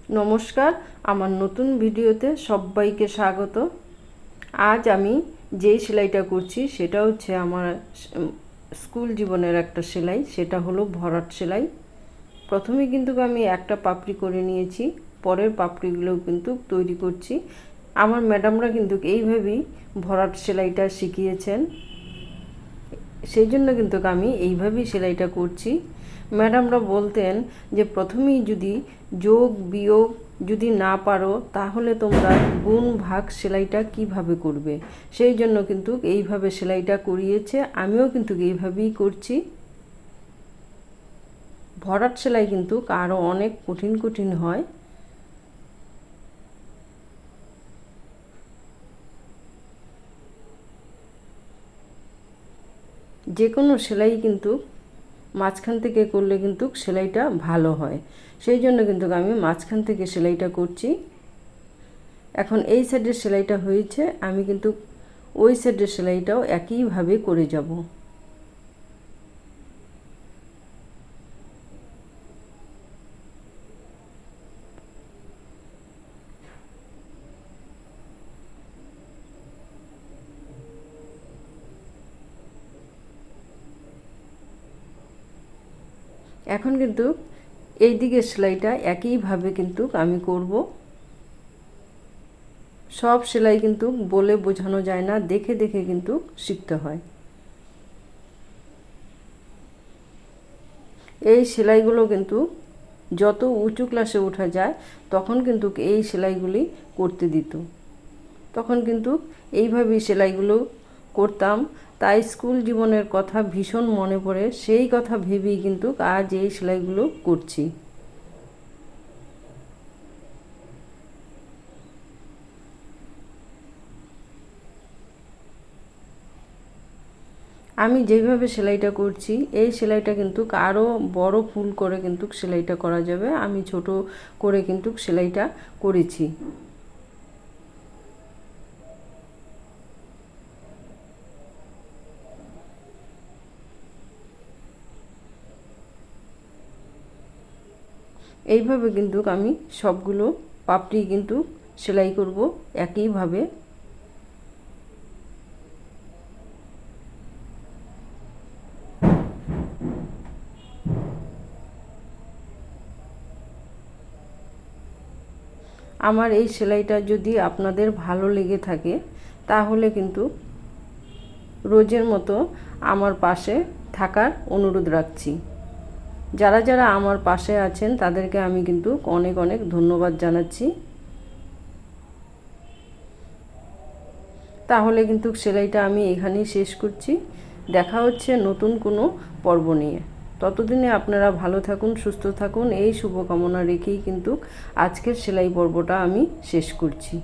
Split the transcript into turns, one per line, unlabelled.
নমস্কার, আমার নতুন ভিডিওতে সবাইকে স্বাগত। আজ আমি যেই সেলাইটা করছি সেটা হচ্ছে আমার স্কুল জীবনের একটা সেলাই, সেটা হলো ভরাট সেলাই। প্রথমে কিন্তু আমি একটা পাপড়ি করে নিয়েছি, পরের পাপড়িগুলোও কিন্তু তৈরি করছি। আমার ম্যাডামরা কিন্তু এইভাবেই ভরাট সেলাইটা শিখিয়েছেন, সেই জন্য কিন্তু আমি এইভাবেই সেলাইটা করছি। ম্যাডামরা বলতেন যে প্রথমেই যদি যোগ বিয়োগ যদি না পারো তাহলে তোমরা গুণ ভাগ সেলাইটা কিভাবে করবে, সেই জন্য কিন্তু এইভাবে সেলাইটা করিয়েছে। আমিও কিন্তু এইভাবেই করছি। ভরাট সেলাই কিন্তু আরও অনেক কঠিন কঠিন হয়। যে কোনো সেলাই কিন্তু মাঝখান থেকে করলে কিন্তু সেলাইটা ভালো হয়, সেই জন্য কিন্তু আমি মাঝখান থেকে সেলাইটা করছি। এখন এই সাইডের সেলাইটা হয়েছে, আমি কিন্তু ওই সাইডের সেলাইটাও একইভাবে করে যাব। এখন কিন্তু এই দিকের সেলাইটা একইভাবে কিন্তু আমি করব। সব সেলাই কিন্তু বলে বোঝানো যায় না, দেখে দেখে কিন্তু শিখতে হয়। এই সেলাইগুলো কিন্তু যত উঁচু ক্লাসে ওঠা যায় তখন কিন্তু এই সেলাইগুলি করতে দিত। তখন কিন্তু এইভাবেই সেলাইগুলো করতাম, তাই স্কুল জীবনের কথা ভীষণ মনে পড়ে। সেই কথা ভেবেই কিন্তু আজ এই সেলাইগুলো করছি। আমি যেভাবে সেলাইটা করছি এই সেলাইটা কিন্তু আরও বড় ফুল করে কিন্তু সেলাইটা করা যাবে। আমি ছোট করে কিন্তু সেলাইটা করেছি। এইভাবে কিন্তু আমি সবগুলো পাপড়ি কিন্তু সেলাই করব একইভাবে। আমার এই সেলাইটা যদি আপনাদের ভালো লেগে থাকে তাহলে কিন্তু রোজের মতো আমার পাশে থাকার অনুরোধ রাখছি। যারা যারা আমার পাশে আছেন তাদেরকে আমি কিন্তু অনেক অনেক ধন্যবাদ জানাচ্ছি। তাহলে কিন্তু সেলাইটা আমি এখানেই শেষ করছি। দেখা হচ্ছে নতুন কোনো পর্ব নিয়ে। ততদিনে আপনারা ভালো থাকুন, সুস্থ থাকুন, এই শুভকামনা রেখেই কিন্তু আজকের সেলাই পর্বটা আমি শেষ করছি।